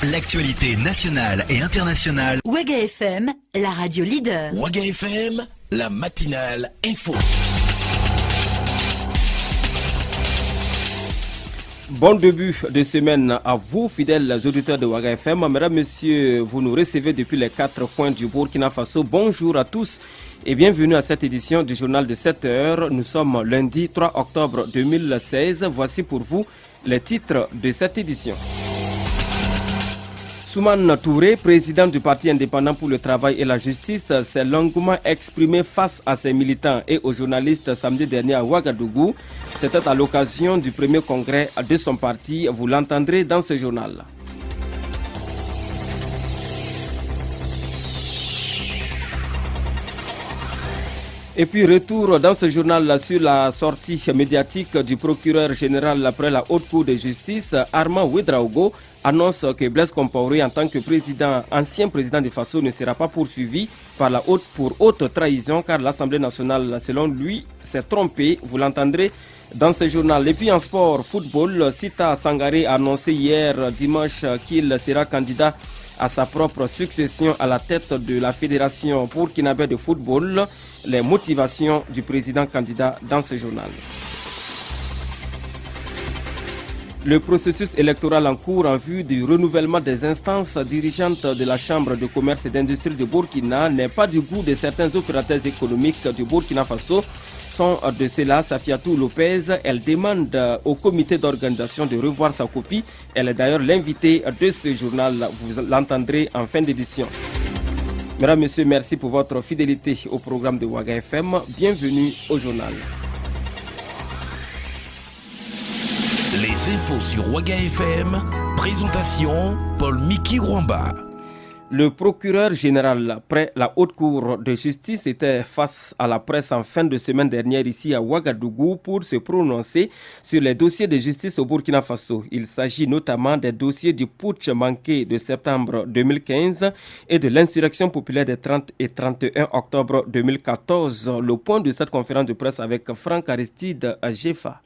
L'actualité nationale et internationale. Waga FM, la radio leader. Waga FM, la matinale info. Bon début de semaine à vous, fidèles auditeurs de Waga FM. Mesdames, Messieurs, vous nous recevez depuis les 4 coins du Burkina Faso. Bonjour à tous et bienvenue à cette édition du journal de 7 heures. Nous sommes lundi 3 octobre 2016. Voici pour vous les titres de cette édition. Soumane Touré, président du Parti indépendant pour le travail et la justice, s'est longuement exprimé face à ses militants et aux journalistes samedi dernier à Ouagadougou. C'était à l'occasion du premier congrès de son parti. Vous l'entendrez dans ce journal. Et puis retour dans ce journal sur la sortie médiatique du procureur général après la Haute Cour de justice. Armand Ouedraogo annonce que Blaise Compaoré, en tant que ancien président du Faso, ne sera pas poursuivi pour haute trahison car l'Assemblée nationale, selon lui, s'est trompée. Vous l'entendrez dans ce journal. Et puis en sport, football, Sita Sangaré a annoncé hier dimanche qu'il sera candidat à sa propre succession à la tête de la Fédération burkinabé de football. Les motivations du président candidat dans ce journal. Le processus électoral en cours en vue du renouvellement des instances dirigeantes de la Chambre de commerce et d'industrie de Burkina n'est pas du goût de certains opérateurs économiques du Burkina Faso. Sans de cela, Safiatou Lopez, elle demande au comité d'organisation de revoir sa copie. Elle est d'ailleurs l'invitée de ce journal. Vous l'entendrez en fin d'édition. Mesdames, Messieurs, merci pour votre fidélité au programme de Waga FM. Bienvenue au journal. Les infos sur Waga FM, présentation Paul-Miki Rwamba. Le procureur général après la Haute Cour de justice était face à la presse en fin de semaine dernière ici à Ouagadougou pour se prononcer sur les dossiers de justice au Burkina Faso. Il s'agit notamment des dossiers du putsch manqué de septembre 2015 et de l'insurrection populaire des 30 et 31 octobre 2014. Le point de cette conférence de presse avec Franck Aristide à Jefa.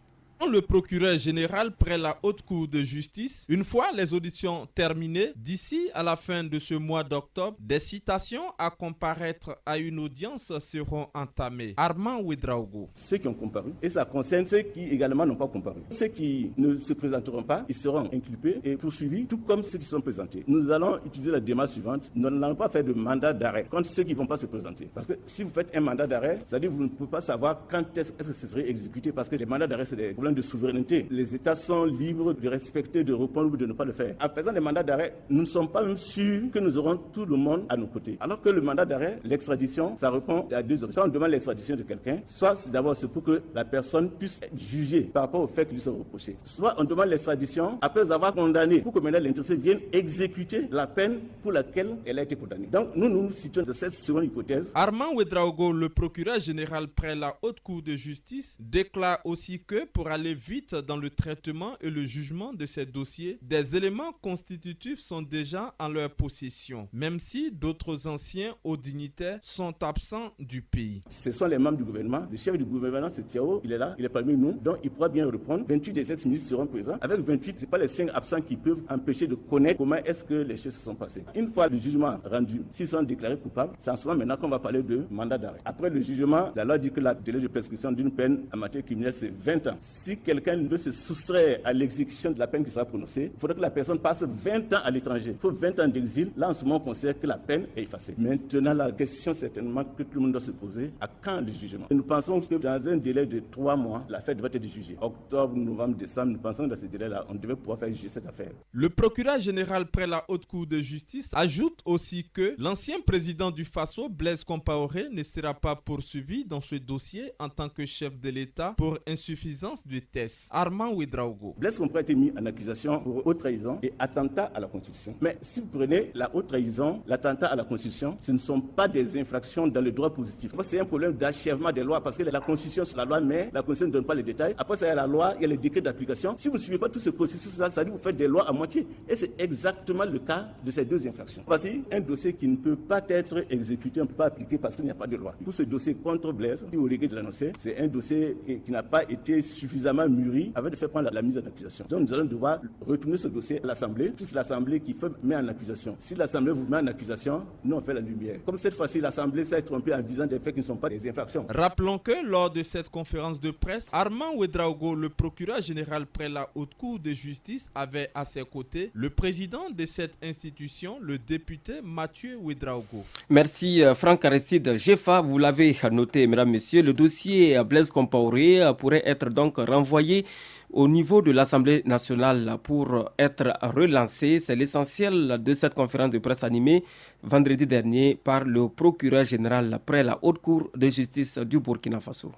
Le procureur général près la Haute Cour de justice, une fois les auditions terminées, d'ici à la fin de ce mois d'octobre, des citations à comparaître à une audience seront entamées. Armand Ouedraogo. Ceux qui ont comparu, et ça concerne ceux qui également n'ont pas comparu. Ceux qui ne se présenteront pas, ils seront inculpés et poursuivis, tout comme ceux qui sont présentés. Nous allons utiliser la démarche suivante. Nous n'allons pas faire de mandat d'arrêt contre ceux qui ne vont pas se présenter. Parce que si vous faites un mandat d'arrêt, c'est-à-dire que vous ne pouvez pas savoir quand est-ce que ce serait exécuté, parce que les mandats d'arrêt, c'est des problèmes de souveraineté. Les États sont libres de respecter, de répondre ou de ne pas le faire. En faisant des mandats d'arrêt, nous ne sommes pas même sûrs que nous aurons tout le monde à nos côtés. Alors que le mandat d'arrêt, l'extradition, ça répond à deux options. Quand on demande l'extradition de quelqu'un, soit d'abord c'est pour que la personne puisse être jugée par rapport au fait qui lui sont reprochés. Soit on demande l'extradition après avoir condamné pour que maintenant l'intéressé vienne exécuter la peine pour laquelle elle a été condamnée. Donc nous nous situons dans cette seconde hypothèse. Armand Ouedraogo, le procureur général près la Haute Cour de justice, déclare aussi que pour aller vite dans le traitement et le jugement de ces dossiers, des éléments constitutifs sont déjà en leur possession, même si d'autres anciens hauts dignitaires sont absents du pays. Ce sont les membres du gouvernement. Le chef du gouvernement, c'est Thiao, il est là, il est parmi nous, donc il pourra bien répondre. 28 des ex-ministres seront présents. Avec 28, ce n'est pas les 5 absents qui peuvent empêcher de connaître comment est-ce que les choses se sont passées. Une fois le jugement rendu, s'ils sont déclarés coupables, c'est en ce moment maintenant qu'on va parler de mandat d'arrêt. Après le jugement, la loi dit que la délai de prescription d'une peine en matière criminelle, c'est 20 ans. Si quelqu'un veut se soustraire à l'exécution de la peine qui sera prononcée, il faudrait que la personne passe 20 ans à l'étranger. Il faut 20 ans d'exil. Là, en ce moment, on considère que la peine est effacée. Maintenant, la question certainement que tout le monde doit se poser, à quand le jugement? Et nous pensons que dans un délai de 3 mois, l'affaire devrait être jugée. Octobre, novembre, décembre, nous pensons que dans ce délai-là, on devait pouvoir faire juger cette affaire. Le procureur général près la Haute Cour de justice ajoute aussi que l'ancien président du Faso, Blaise Compaoré, ne sera pas poursuivi dans ce dossier en tant que chef de l'État pour insuffisance de tests. Armand Ouedraogo. Blaise Compaoré a été mis en accusation pour haute trahison et attentat à la Constitution. Mais si vous prenez la haute trahison, l'attentat à la Constitution, ce ne sont pas des infractions dans le droit positif. C'est un problème d'achèvement des lois parce que la Constitution, c'est la loi, mais la Constitution ne donne pas les détails. Après ça, il y a la loi, il y a les décrets d'application. Si vous ne suivez pas tout ce processus-là, ça dit que vous faites des lois à moitié. Et c'est exactement le cas de ces deux infractions. Voici un dossier qui ne peut pas être exécuté, on ne peut pas appliquer parce qu'il n'y a pas de loi. Tout ce dossier contre Blaise, qui au regret de l'annoncer, c'est un dossier qui n'a pas été suffisamment suffisamment mûri avant de faire prendre la mise en accusation. Donc nous allons devoir retourner ce dossier à l'Assemblée. C'est l'Assemblée qui met en accusation. Si l'Assemblée vous met en accusation, nous on fait la lumière. Comme cette fois-ci, l'Assemblée s'est trompée en visant des faits qui ne sont pas des infractions. Rappelons que lors de cette conférence de presse, Armand Ouedraogo, le procureur général près la Haute Cour de justice, avait à ses côtés le président de cette institution, le député Mathieu Ouedraogo. Merci Franck Aristide. GEFA, vous l'avez noté, mesdames, messieurs, le dossier Blaise Compaoré pourrait être donc renvoyé au niveau de l'Assemblée nationale pour être relancé. C'est l'essentiel de cette conférence de presse animée vendredi dernier par le procureur général près la Haute Cour de justice du Burkina Faso.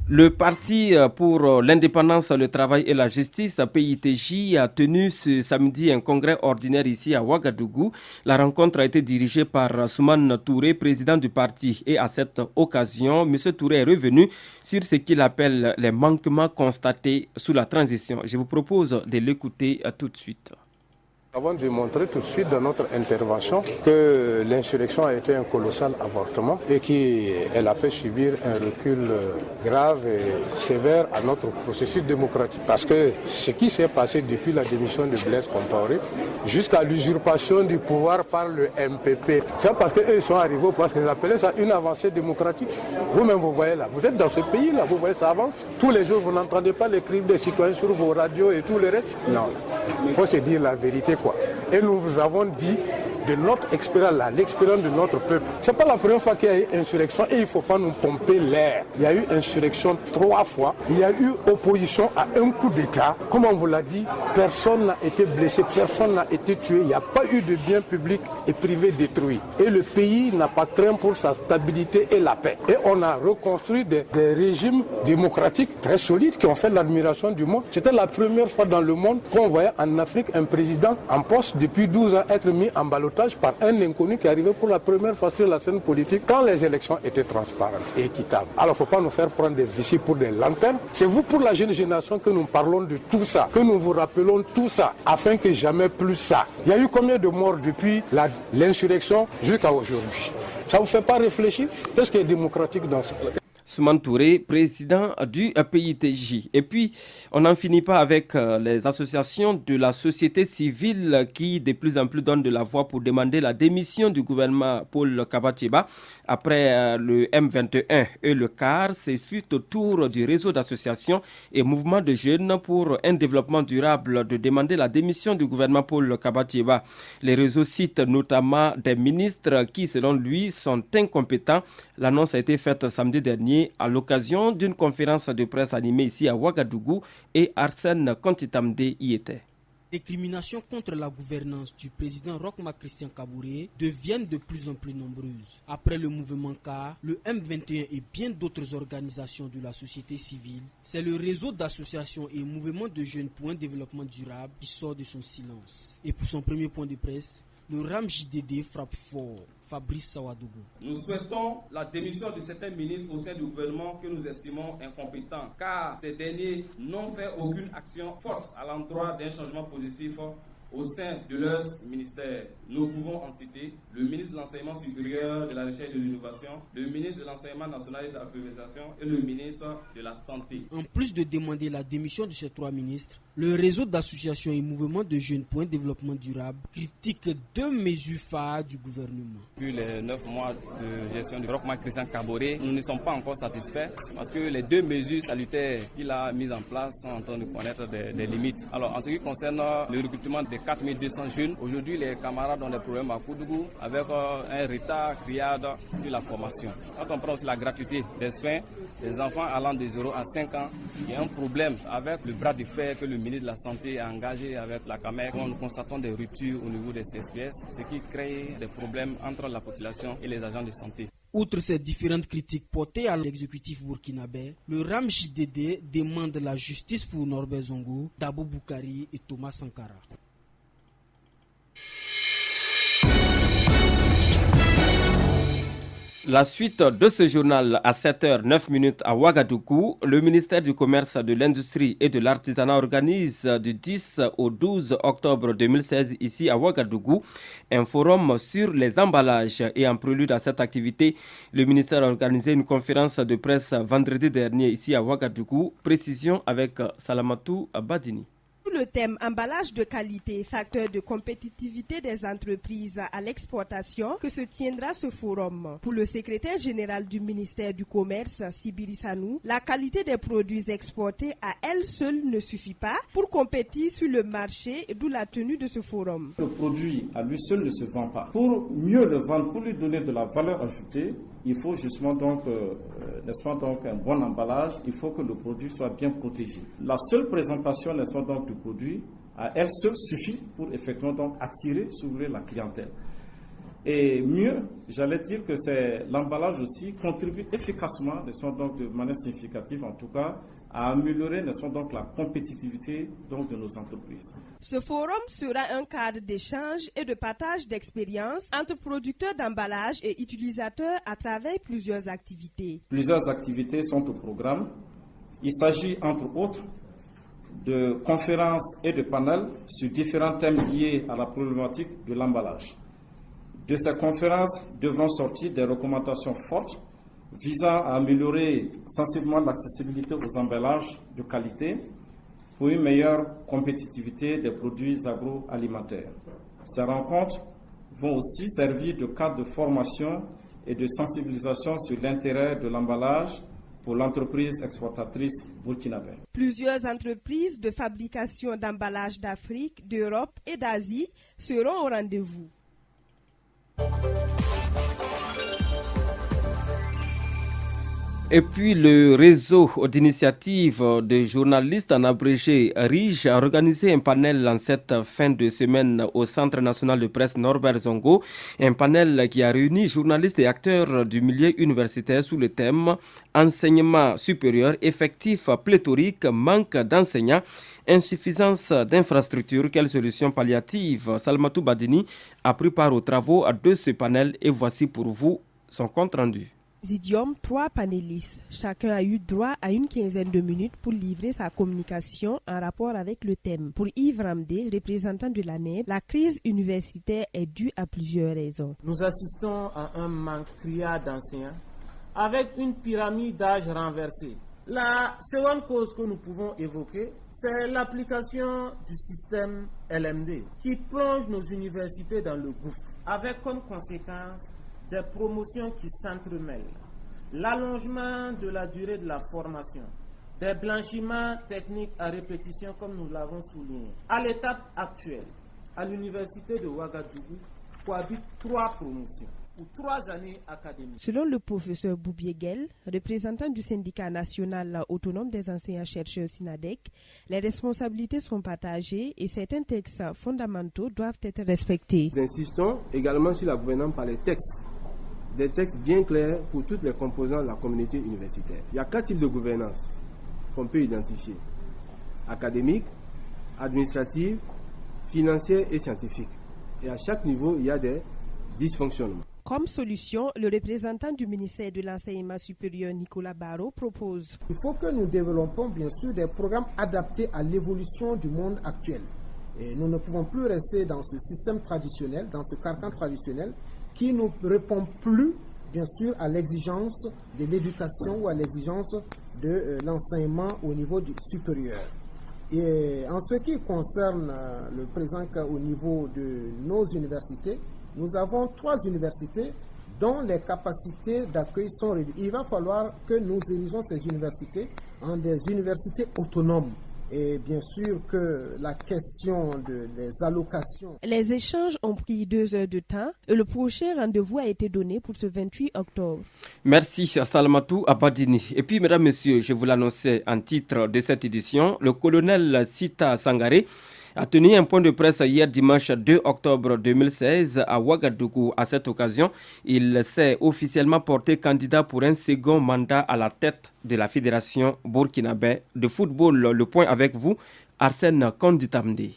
Le Parti pour l'indépendance, le travail et la justice, PITJ, a tenu ce samedi un congrès ordinaire ici à Ouagadougou. La rencontre a été dirigée par Soumane Touré, président du parti. Et à cette occasion, M. Touré est revenu sur ce qu'il appelle les manquements constatés sous la transition. Je vous propose de l'écouter tout de suite. Avant de montrer tout de suite dans notre intervention que l'insurrection a été un colossal avortement et qu'elle a fait subir un recul grave et sévère à notre processus démocratique. Parce que ce qui s'est passé depuis la démission de Blaise Compaoré jusqu'à l'usurpation du pouvoir par le MPP, c'est parce qu'eux sont arrivés parce qu'ils appelaient ça une avancée démocratique. Vous-même vous voyez là, vous êtes dans ce pays-là, vous voyez ça avance. Tous les jours vous n'entendez pas les cris des citoyens sur vos radios et tout le reste. Non, il faut se dire la vérité quoi. Et nous vous avons dit de notre expérience là, l'expérience de notre peuple. C'est pas la première fois qu'il y a eu insurrection et il faut pas nous pomper l'air. Il y a eu insurrection 3 fois. Il y a eu opposition à un coup d'État. Comme on vous l'a dit, personne n'a été blessé, personne n'a été tué. Il n'y a pas eu de biens publics et privés détruits. Et le pays n'a pas craint pour sa stabilité et la paix. Et on a reconstruit des régimes démocratiques très solides qui ont fait l'admiration du monde. C'était la première fois dans le monde qu'on voyait en Afrique un président en poste depuis 12 ans être mis en ballottage par un inconnu qui arrivait pour la première fois sur la scène politique quand les élections étaient transparentes et équitables. Alors il ne faut pas nous faire prendre des vessies pour des lanternes. C'est vous pour la jeune génération que nous parlons de tout ça, que nous vous rappelons tout ça, afin que jamais plus ça. Il y a eu combien de morts depuis l'insurrection jusqu'à aujourd'hui? Ça ne vous fait pas réfléchir? Qu'est-ce qui est démocratique dans ce cas? Soumane Touré, président du PITJ. Et puis, on n'en finit pas avec les associations de la société civile qui de plus en plus donnent de la voix pour demander la démission du gouvernement Paul Kabatieba. Après le M21 et le CAR, ce fut au tour du réseau d'associations et mouvements de jeunes pour un développement durable de demander la démission du gouvernement Paul Kabatieba. Les réseaux citent notamment des ministres qui, selon lui, sont incompétents. L'annonce a été faite samedi dernier à l'occasion d'une conférence de presse animée ici à Ouagadougou et Arsène Kontitamde y était. Les criminations contre la gouvernance du président Roch-Marc Christian Kaboré deviennent de plus en plus nombreuses. Après le mouvement CAR, le M21 et bien d'autres organisations de la société civile, c'est le réseau d'associations et mouvements de jeunes pour un développement durable qui sort de son silence. Et pour son premier point de presse, le RAM-JDD frappe fort. Fabrice Sawadougou. Nous souhaitons la démission de certains ministres au sein du gouvernement que nous estimons incompétents, car ces derniers n'ont fait aucune action forte à l'endroit d'un changement positif au sein de leur ministère. Nous pouvons en citer le ministre de l'Enseignement supérieur, de la Recherche et de l'Innovation, le ministre de l'Enseignement national et de l'Alphabétisation et le ministre de la Santé. En plus de demander la démission de ces 3 ministres, le réseau d'associations et mouvements de jeunes pour un développement durable critique 2 mesures phares du gouvernement. Depuis les 9 mois de gestion du Roch-Marc Christian Kaboré, nous ne sommes pas encore satisfaits parce que les 2 mesures salutaires qu'il a mises en place sont en train de connaître des limites. Alors en ce qui concerne le recrutement des 4200 jeunes, aujourd'hui les camarades ont des problèmes à Koudougou avec un retard criard sur la formation. Quand on prend aussi la gratuité des soins, les enfants allant de 0 à 5 ans, il y a un problème avec le bras de fer que le ministre de la Santé a engagé avec la CAMEC. Nous constatons des ruptures au niveau des CSPS, ce qui crée des problèmes entre la population et les agents de santé. Outre ces différentes critiques portées à l'exécutif burkinabé, le RAM-JDD demande la justice pour Norbert Zongo, Dabo Boukari et Thomas Sankara. La suite de ce journal à 7h09 à Ouagadougou, le ministère du Commerce, de l'Industrie et de l'Artisanat organise du 10 au 12 octobre 2016 ici à Ouagadougou un forum sur les emballages. Et en prélude à cette activité, le ministère a organisé une conférence de presse vendredi dernier ici à Ouagadougou. Précision avec Salamatou Badini. Le thème emballage de qualité, facteur de compétitivité des entreprises à l'exportation, que se tiendra ce forum. Pour le secrétaire général du ministère du Commerce, Sibiri Sanou, la qualité des produits exportés à elle seule ne suffit pas pour compétir sur le marché, d'où la tenue de ce forum. Le produit à lui seul ne se vend pas. Pour mieux le vendre, pour lui donner de la valeur ajoutée, il faut justement donc un bon emballage, il faut que le produit soit bien protégé. La seule présentation, donc, du produit, à elle seule suffit pour effectivement donc attirer, s'ouvrir la clientèle. Et mieux, j'allais dire que c'est l'emballage aussi contribue efficacement, donc de manière significative en tout cas, à améliorer donc la compétitivité donc de nos entreprises. Ce forum sera un cadre d'échange et de partage d'expériences entre producteurs d'emballage et utilisateurs à travers plusieurs activités. Plusieurs activités sont au programme. Il s'agit entre autres de conférences et de panels sur différents thèmes liés à la problématique de l'emballage. De ces conférences devront sortir des recommandations fortes visant à améliorer sensiblement l'accessibilité aux emballages de qualité pour une meilleure compétitivité des produits agroalimentaires. Ces rencontres vont aussi servir de cadre de formation et de sensibilisation sur l'intérêt de l'emballage pour l'entreprise exportatrice burkinabé. Plusieurs entreprises de fabrication d'emballages d'Afrique, d'Europe et d'Asie seront au rendez-vous. Et puis le réseau d'initiatives de journalistes en abrégé RIJ a organisé un panel en cette fin de semaine au Centre national de presse Norbert Zongo. Un panel qui a réuni journalistes et acteurs du milieu universitaire sous le thème enseignement supérieur, effectif pléthorique, manque d'enseignants, insuffisance d'infrastructures, quelles solutions palliatives. Salmatou Badini a pris part aux travaux de ce panel et voici pour vous son compte rendu. Zidium, 3 panélistes. Chacun a eu droit à une quinzaine de minutes pour livrer sa communication en rapport avec le thème. Pour Yves Ramdé, représentant de l'ANEB, la crise universitaire est due à plusieurs raisons. Nous assistons à un manque criard d'enseignants avec une pyramide d'âge renversée. La seconde cause que nous pouvons évoquer, c'est l'application du système LMD qui plonge nos universités dans le gouffre, avec comme conséquence des promotions qui s'entremêlent, l'allongement de la durée de la formation, des blanchiments techniques à répétition comme nous l'avons souligné. À l'étape actuelle, à l'université de Ouagadougou, cohabitent 3 promotions ou 3 années académiques. Selon le professeur Boubiegel, représentant du syndicat national autonome des enseignants-chercheurs SINADEC, les responsabilités sont partagées et certains textes fondamentaux doivent être respectés. Nous insistons également sur la gouvernance par les textes. Des textes bien clairs pour toutes les composantes de la communauté universitaire. Il y a 4 types de gouvernance qu'on peut identifier. Académique, administrative, financière et scientifique. Et à chaque niveau, il y a des dysfonctionnements. Comme solution, le représentant du ministère de l'Enseignement supérieur, Nicolas Barrault, propose. Il faut que nous développons bien sûr des programmes adaptés à l'évolution du monde actuel. Et nous ne pouvons plus rester dans ce système traditionnel, dans ce carcan traditionnel, qui ne répond plus, bien sûr, à l'exigence de l'éducation ou à l'exigence de l'enseignement au niveau du supérieur. Et en ce qui concerne le présent cas au niveau de nos universités, nous avons 3 universités dont les capacités d'accueil sont réduites. Il va falloir que nous érigeons ces universités en des universités autonomes. Et bien sûr que la question des allocations... Les échanges ont pris 2 heures de temps et le prochain rendez-vous a été donné pour ce 28 octobre. Merci Salmatou Abadini. Et puis mesdames, messieurs, je vous l'annonçais en titre de cette édition, le colonel Sita Sangaré a tenu un point de presse hier dimanche 2 octobre 2016 à Ouagadougou. À cette occasion, il s'est officiellement porté candidat pour un second mandat à la tête de la Fédération burkinabé de football. Le point avec vous, Arsène Konditamde.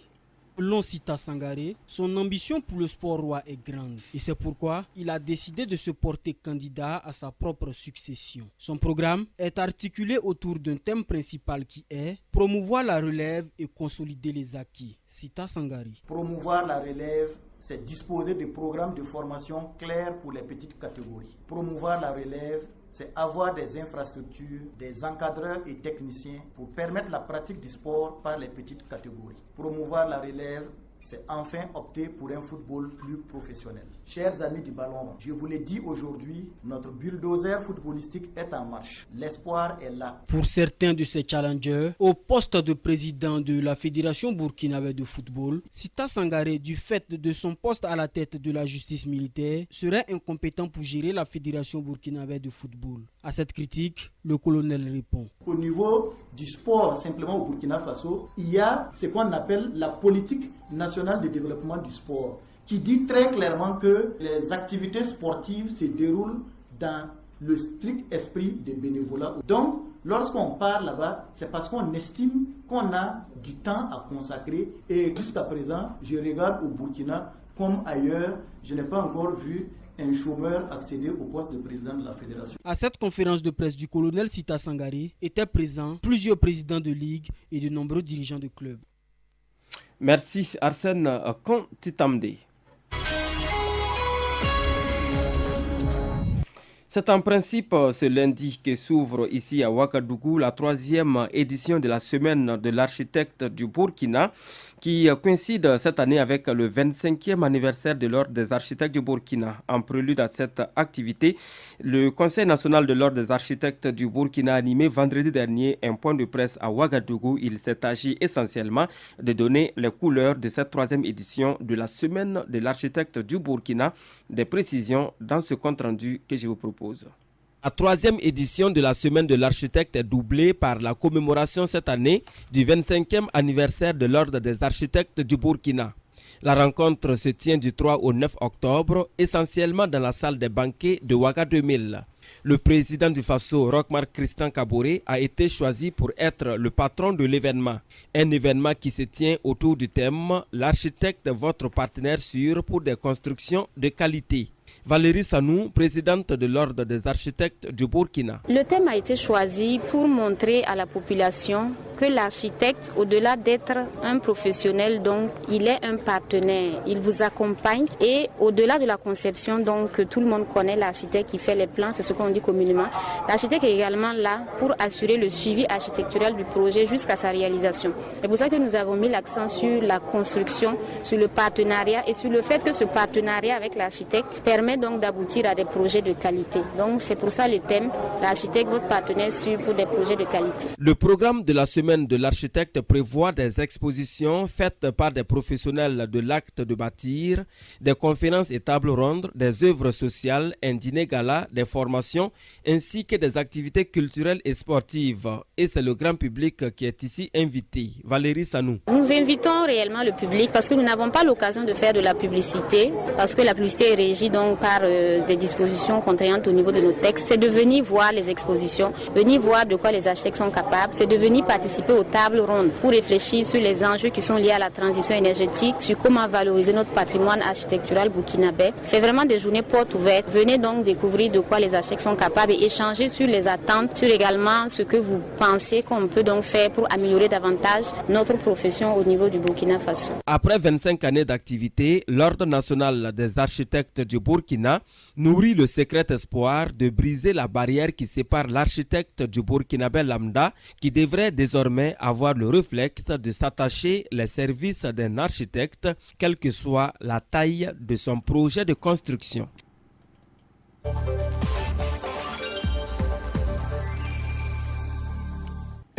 Selon Sita Sangaré, son ambition pour le sport roi est grande et c'est pourquoi il a décidé de se porter candidat à sa propre succession. Son programme est articulé autour d'un thème principal qui est promouvoir la relève et consolider les acquis. Sita Sangaré. Promouvoir la relève, c'est disposer de programmes de formation clairs pour les petites catégories. Promouvoir la relève, c'est avoir des infrastructures, des encadreurs et techniciens pour permettre la pratique du sport par les petites catégories. Promouvoir la relève, c'est enfin opter pour un football plus professionnel. Chers amis du ballon rond, je vous l'ai dit aujourd'hui, notre bulldozer footballistique est en marche. L'espoir est là. Pour certains de ces challengers, au poste de président de la Fédération burkinabé de football, Sita Sangaré, du fait de son poste à la tête de la justice militaire, serait incompétent pour gérer la Fédération burkinabé de football. À cette critique, le colonel répond. Au niveau du sport, simplement au Burkina Faso, il y a ce qu'on appelle la politique nationale de développement du sport, qui dit très clairement que les activités sportives se déroulent dans le strict esprit de bénévolat. Donc, lorsqu'on part là-bas, c'est parce qu'on estime qu'on a du temps à consacrer. Et jusqu'à présent, je regarde au Burkina comme ailleurs, je n'ai pas encore vu un chômeur accéder au poste de président de la fédération. À cette conférence de presse du colonel Sita Sangaré étaient présents plusieurs présidents de ligue et de nombreux dirigeants de clubs. Merci Arsène Kontitamde. C'est en principe ce lundi que s'ouvre ici à Ouagadougou la 3e édition de la semaine de l'architecte du Burkina qui coïncide cette année avec le 25e anniversaire de l'Ordre des architectes du Burkina. En prélude à cette activité, le Conseil national de l'Ordre des architectes du Burkina a animé vendredi dernier un point de presse à Ouagadougou. Il s'est agi essentiellement de donner les couleurs de cette 3e édition de la semaine de l'architecte du Burkina. Des précisions dans ce compte-rendu que je vous propose. La 3e édition de la semaine de l'architecte est doublée par la commémoration cette année du 25e anniversaire de l'Ordre des architectes du Burkina. La rencontre se tient du 3 au 9 octobre, essentiellement dans la salle des banquets de Ouaga 2000. Le président du Faso, Roch-Marc Christian Kaboré, a été choisi pour être le patron de l'événement. Un événement qui se tient autour du thème « L'architecte, votre partenaire sûr pour des constructions de qualité ». Valérie Sanou, présidente de l'Ordre des architectes du Burkina. Le thème a été choisi pour montrer à la population que l'architecte, au-delà d'être un professionnel, donc il est un partenaire, il vous accompagne et au-delà de la conception, donc tout le monde connaît l'architecte qui fait les plans, c'est ce qu'on dit communément. L'architecte est également là pour assurer le suivi architectural du projet jusqu'à sa réalisation. C'est pour ça que nous avons mis l'accent sur la construction, sur le partenariat et sur le fait que ce partenariat avec l'architecte permet donc d'aboutir à des projets de qualité. Donc c'est pour ça le thème, l'architecte, votre partenaire sûr pour des projets de qualité. Le programme de la semaine de l'architecte prévoit des expositions faites par des professionnels de l'acte de bâtir, des conférences et tables rondes, des œuvres sociales, un dîner gala, des formations, ainsi que des activités culturelles et sportives. Et c'est le grand public qui est ici invité. Valérie Sanou. Nous invitons réellement le public parce que nous n'avons pas l'occasion de faire de la publicité, parce que la publicité est régie donc par des dispositions contraignantes au niveau de nos textes. C'est de venir voir les expositions, venir voir de quoi les architectes sont capables, c'est de venir participer aux tables rondes pour réfléchir sur les enjeux qui sont liés à la transition énergétique, sur comment valoriser notre patrimoine architectural burkinabé. C'est vraiment des journées portes ouvertes. Venez donc découvrir de quoi les architectes sont capables et échanger sur les attentes, sur également ce que vous pensez qu'on peut donc faire pour améliorer davantage notre profession au niveau du Burkina Faso. Après 25 années d'activité, l'Ordre national des architectes du Burkina nourrit le secret espoir de briser la barrière qui sépare l'architecte du burkinabé lambda, qui devrait désormais avoir le réflexe de s'attacher les services d'un architecte, quelle que soit la taille de son projet de construction.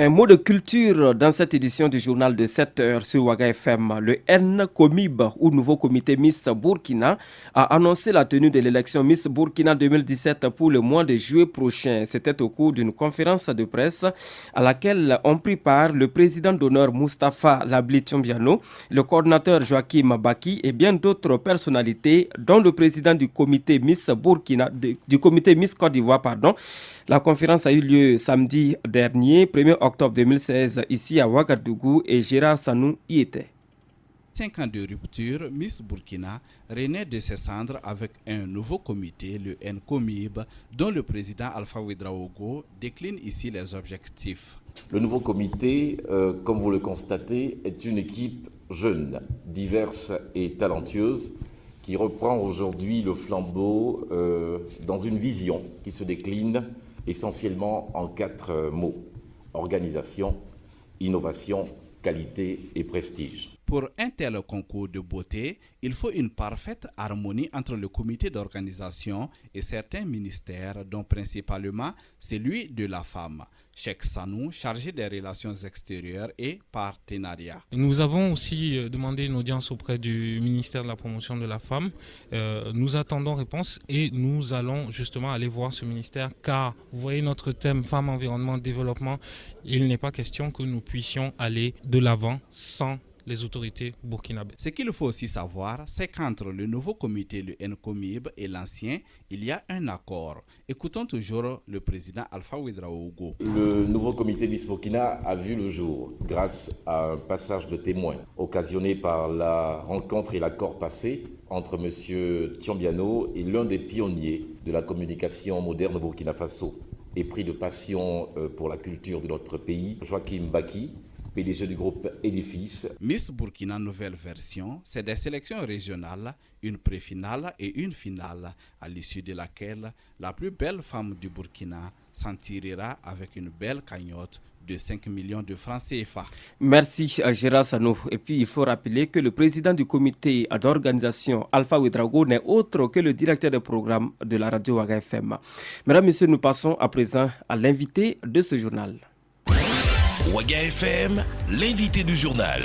Un mot de culture dans cette édition du journal de 7h sur Ouaga FM. Le NCOMIB, ou nouveau comité Miss Burkina, a annoncé la tenue de l'élection Miss Burkina 2017 pour le mois de juillet prochain. C'était au cours d'une conférence de presse à laquelle ont pris part le président d'honneur Moustapha Labli Tchombiano, le coordinateur Joachim Baki et bien d'autres personnalités, dont le président du comité Miss Burkina, du comité Miss Côte d'Ivoire, pardon. La conférence a eu lieu samedi dernier, 1er octobre 2016, ici à Ouagadougou, et Gérard Sanou y était. 5 ans de rupture, Miss Burkina renaît de ses cendres avec un nouveau comité, le NCOMIB, dont le président Alpha Ouedraogo décline ici les objectifs. Le nouveau comité, comme vous le constatez, est une équipe jeune, diverse et talentueuse, qui reprend aujourd'hui le flambeau dans une vision qui se décline essentiellement en 4 mots: organisation, innovation, qualité et prestige. Pour un tel concours de beauté, il faut une parfaite harmonie entre le comité d'organisation et certains ministères, dont principalement celui de la femme. Cheikh Sanou, chargé des relations extérieures et partenariats. Nous avons aussi demandé une audience auprès du ministère de la promotion de la femme. Nous attendons réponse et nous allons justement aller voir ce ministère, car vous voyez notre thème femmes, environnement, développement, il n'est pas question que nous puissions aller de l'avant sans les autorités burkinabées. Ce qu'il faut aussi savoir, c'est qu'entre le nouveau comité, le NCOMIB, et l'ancien, il y a un accord. Écoutons toujours le président Alpha Ouedraogo. Le nouveau comité Miss Burkina a vu le jour grâce à un passage de témoins occasionné par la rencontre et l'accord passé entre M. Tiombiano et l'un des pionniers de la communication moderne au Burkina Faso, épris de passion pour la culture de notre pays, Joachim Baki, PDG du groupe Édifice. Miss Burkina nouvelle version, c'est des sélections régionales, une pré-finale et une finale, à l'issue de laquelle la plus belle femme du Burkina s'en tirera avec une belle cagnotte de 5 millions de francs CFA. Merci Gérard Sanou. Et puis il faut rappeler que le président du comité d'organisation Alpha Ouedraogo n'est autre que le directeur des programmes de la radio Waga FM. Mesdames, Messieurs, nous passons à présent à l'invité de ce journal. Waga FM, l'invité du journal.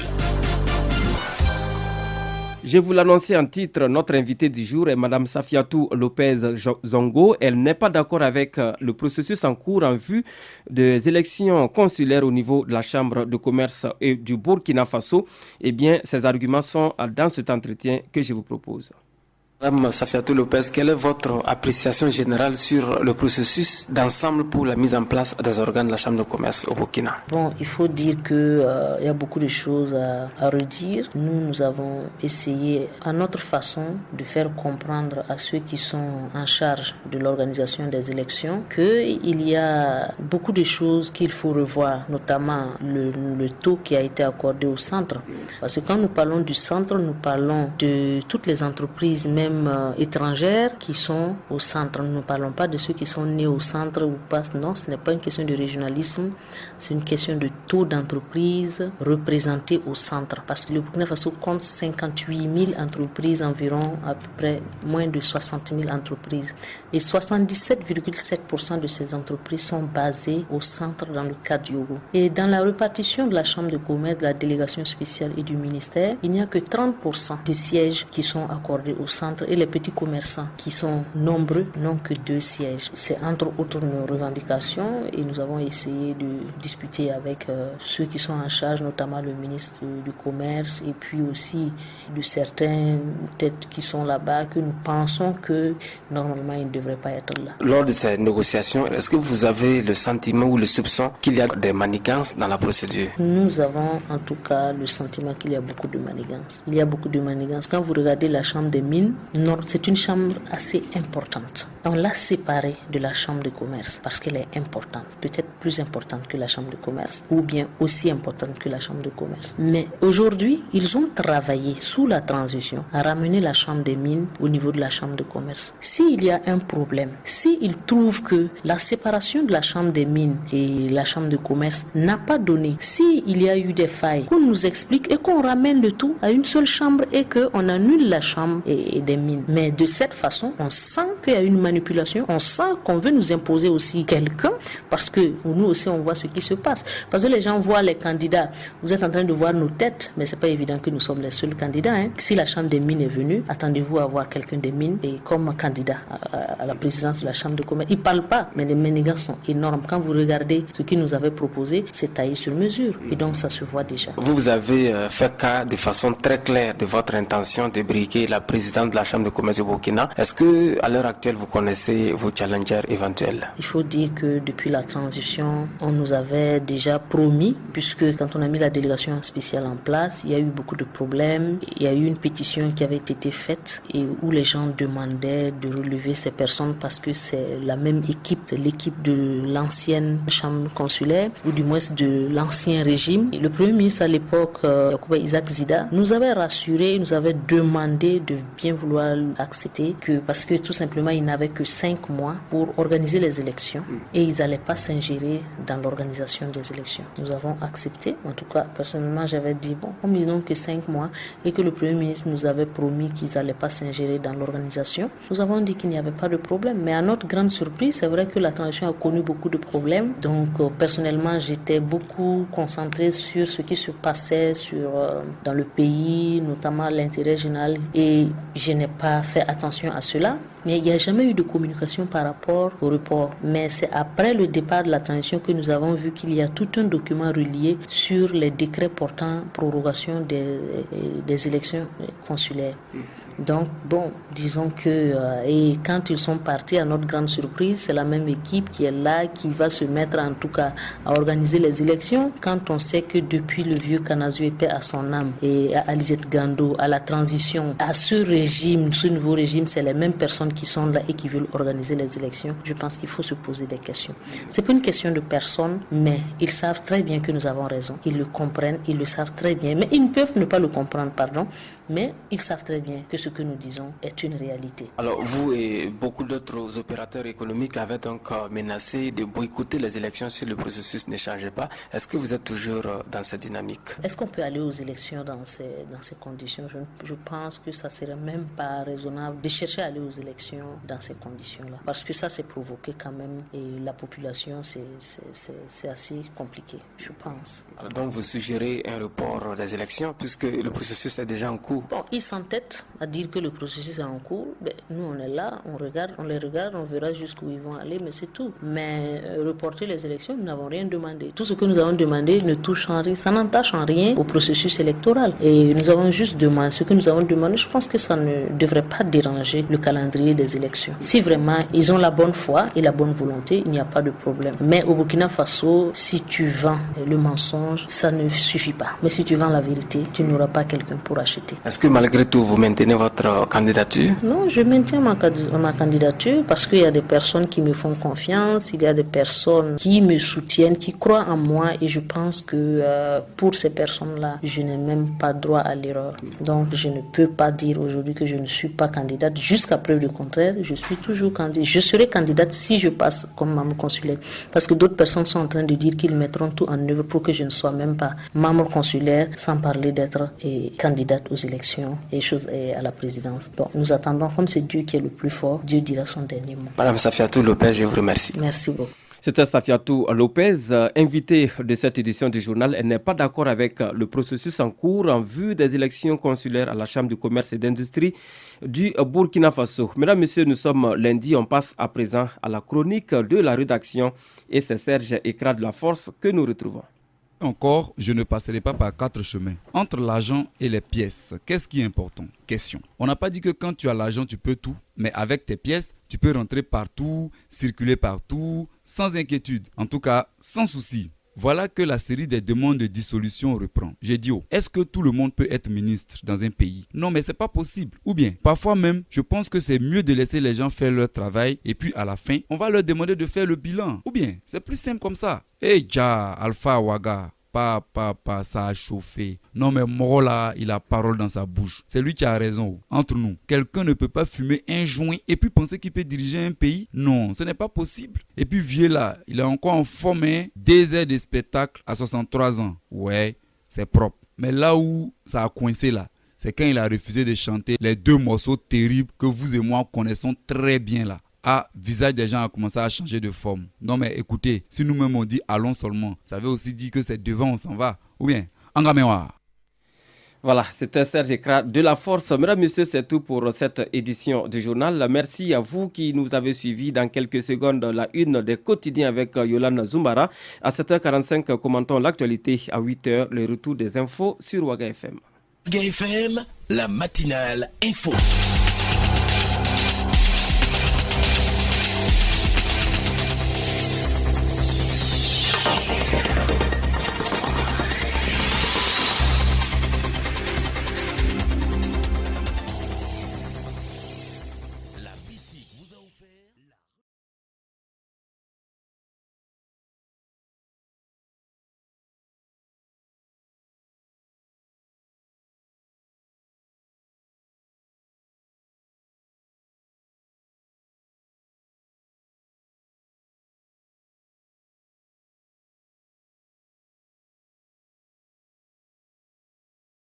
Je vous l'annonçais en titre, notre invitée du jour est Mme Safiatou Lopez Zongo. Elle n'est pas d'accord avec le processus en cours en vue des élections consulaires au niveau de la Chambre de commerce et du Burkina Faso. Eh bien, ces arguments sont dans cet entretien que je vous propose. Madame Safiatou Lopez, quelle est votre appréciation générale sur le processus d'ensemble pour la mise en place des organes de la Chambre de commerce au Burkina? Bon, il faut dire qu'il y a beaucoup de choses à redire. Nous avons essayé à notre façon de faire comprendre à ceux qui sont en charge de l'organisation des élections qu'il y a beaucoup de choses qu'il faut revoir, notamment le taux qui a été accordé au centre. Parce que quand nous parlons du centre, nous parlons de toutes les entreprises, même étrangères qui sont au centre. Nous ne parlons pas de ceux qui sont nés au centre ou pas. Non, ce n'est pas une question de régionalisme, c'est une question de taux d'entreprise représentés au centre. Parce que le Burkina Faso compte 58 000 entreprises, environ à peu près moins de 60 000 entreprises. Et 77,7% de ces entreprises sont basées au centre dans le cadre du Yogo. Et dans la répartition de la Chambre de commerce, de la délégation spéciale et du ministère, il n'y a que 30% de sièges qui sont accordés au centre et les petits commerçants qui sont nombreux n'ont que 2 sièges. C'est entre autres nos revendications et nous avons essayé de discuter avec ceux qui sont en charge, notamment le ministre du Commerce et puis aussi de certaines têtes qui sont là-bas que nous pensons que normalement ils ne devraient pas être là. Lors de ces négociations, est-ce que vous avez le sentiment ou le soupçon qu'il y a des manigances dans la procédure? Nous avons en tout cas le sentiment qu'il y a beaucoup de manigances. Il y a beaucoup de manigances. Quand vous regardez la Chambre des mines, c'est une chambre assez importante. On l'a séparée de la chambre de commerce parce qu'elle est importante, peut-être plus importante que la chambre de commerce ou bien aussi importante que la chambre de commerce. Mais aujourd'hui, ils ont travaillé sous la transition à ramener la chambre des mines au niveau de la chambre de commerce. S'il y a un problème, s'ils trouvent que la séparation de la chambre des mines et la chambre de commerce n'a pas donné, s'il y a eu des failles, qu'on nous explique et qu'on ramène le tout à une seule chambre et qu'on annule la chambre et des mines. Mais de cette façon, on sent qu'il y a une manipulation, on sent qu'on veut nous imposer aussi quelqu'un parce que nous aussi on voit ce qui se passe. Parce que les gens voient les candidats, vous êtes en train de voir nos têtes, mais c'est pas évident que nous sommes les seuls candidats. Si la Chambre des mines est venue, attendez-vous à voir quelqu'un des mines et comme candidat à la présidence de la Chambre de commerce. Ils ne parlent pas, mais les manigances sont énormes. Quand vous regardez ce qu'ils nous avaient proposé, c'est taillé sur mesure et donc ça se voit déjà. Vous avez fait cas de façon très claire de votre intention de briguer la présidente de la Chambre de commerce du Burkina. Est-ce que à l'heure actuelle, vous connaissez vos challengers éventuels? Il faut dire que depuis la transition, on nous avait déjà promis, puisque quand on a mis la délégation spéciale en place, il y a eu beaucoup de problèmes. Il y a eu une pétition qui avait été faite et où les gens demandaient de relever ces personnes parce que c'est la même équipe, c'est l'équipe de l'ancienne chambre consulaire ou du moins de l'ancien régime. Et le premier ministre à l'époque, Yacouba Isaac Zida, nous avait rassuré, nous avait demandé de bien vouloir accepter parce que tout simplement ils n'avaient que 5 mois pour organiser les élections et ils n'allaient pas s'ingérer dans l'organisation des élections. Nous avons accepté, en tout cas personnellement j'avais dit on me dit donc que 5 mois et que le Premier ministre nous avait promis qu'ils n'allaient pas s'ingérer dans l'organisation. Nous avons dit qu'il n'y avait pas de problème, mais à notre grande surprise, c'est vrai que la transition a connu beaucoup de problèmes. Donc personnellement j'étais beaucoup concentrée sur ce qui se passait dans le pays, notamment l'intérêt général, et je n'ai pas fait attention à cela. Mais il n'y a jamais eu de communication par rapport au report. Mais c'est après le départ de la transition que nous avons vu qu'il y a tout un document relié sur les décrets portant prorogation des élections consulaires. Donc, disons que et quand ils sont partis, à notre grande surprise, c'est la même équipe qui est là, qui va se mettre en tout cas à organiser les élections. Quand on sait que depuis le vieux Kanazu paix à son âme et à Alizette Gando, à la transition, à ce régime, ce nouveau régime, c'est les mêmes personnes qui sont là et qui veulent organiser les élections, je pense qu'il faut se poser des questions. C'est pas une question de personne, mais ils savent très bien que nous avons raison. Ils le comprennent, ils le savent très bien, mais ils ne peuvent ne pas le comprendre, mais ils savent très bien que ce que nous disons est une réalité. Alors vous et beaucoup d'autres opérateurs économiques avaient donc menacé de boycotter les élections si le processus ne changeait pas. Est-ce que vous êtes toujours dans cette dynamique? Est-ce qu'on peut aller aux élections dans ces conditions? Je pense que ça serait même pas raisonnable de chercher à aller aux élections dans ces conditions-là. Parce que ça, c'est provoqué quand même. Et la population, c'est assez compliqué, je pense. Alors donc, vous suggérez un report des élections puisque le processus est déjà en cours? Ils s'entêtent à dire que le processus est en cours. Nous, on est là, on les regarde, on verra jusqu'où ils vont aller, mais c'est tout. Mais reporter les élections, nous n'avons rien demandé. Tout ce que nous avons demandé ne touche en rien, ça n'entache en rien au processus électoral. Et nous avons juste demandé, ce que nous avons demandé, je pense que ça ne devrait pas déranger le calendrier des élections. Si vraiment ils ont la bonne foi et la bonne volonté, il n'y a pas de problème. Mais au Burkina Faso, si tu vends le mensonge, ça ne suffit pas. Mais si tu vends la vérité, tu n'auras pas quelqu'un pour acheter. Est-ce que malgré tout, vous maintenez votre candidature? Non, je maintiens ma candidature parce qu'il y a des personnes qui me font confiance, il y a des personnes qui me soutiennent, qui croient en moi et je pense que pour ces personnes-là, je n'ai même pas droit à l'erreur. Donc, je ne peux pas dire aujourd'hui que je ne suis pas candidate. Jusqu'à preuve du contraire, je suis toujours candidate. Je serai candidate si je passe comme membre consulaire. Parce que d'autres personnes sont en train de dire qu'ils mettront tout en œuvre pour que je ne sois même pas membre consulaire, sans parler d'être candidate aux élections et à la présidence. Bon, nous attendons, comme c'est Dieu qui est le plus fort, Dieu dira son dernier mot. Madame Safiatou Lopez, je vous remercie. Merci beaucoup. C'était Safiatou Lopez, invitée de cette édition du journal. Elle n'est pas d'accord avec le processus en cours en vue des élections consulaires à la Chambre du commerce et d'industrie du Burkina Faso. Mesdames, Messieurs, nous sommes lundi, on passe à présent à la chronique de la rédaction et c'est Serge Ekra de la Force que nous retrouvons. Encore, je ne passerai pas par 4 chemins. Entre l'argent et les pièces, qu'est-ce qui est important? Question. On n'a pas dit que quand tu as l'argent, tu peux tout, mais avec tes pièces, tu peux rentrer partout, circuler partout, sans inquiétude. En tout cas, sans souci. Voilà que la série des demandes de dissolution reprend. J'ai dit, est-ce que tout le monde peut être ministre dans un pays? Non, mais c'est pas possible. Ou bien, parfois même, je pense que c'est mieux de laisser les gens faire leur travail et puis à la fin, on va leur demander de faire le bilan. Ou bien, c'est plus simple comme ça. Ja, Alpha Ouaga. Pas, ça a chauffé. Non, mais Moro là, il a parole dans sa bouche. C'est lui qui a raison. Entre nous, quelqu'un ne peut pas fumer un joint et puis penser qu'il peut diriger un pays. Non, ce n'est pas possible. Et puis vieux là, il est encore en forme, des heures de spectacle à 63 ans. Ouais, c'est propre. Mais là où ça a coincé là, c'est quand il a refusé de chanter les 2 morceaux terribles que vous et moi connaissons très bien là. Visage des gens a commencé à changer de forme. Non mais écoutez, si nous-mêmes on dit allons seulement, ça veut aussi dire que c'est devant on s'en va. Ou bien, Angamewa. Voilà, c'était Serge Ekra de la Force. Mesdames, Messieurs, c'est tout pour cette édition du journal. Merci à vous qui nous avez suivis. Dans quelques secondes, la une des quotidiens avec Yolande Zumbara. À 7h45, commentons l'actualité. À 8h, le retour des infos sur Ouaga FM. Ouaga FM, la matinale info.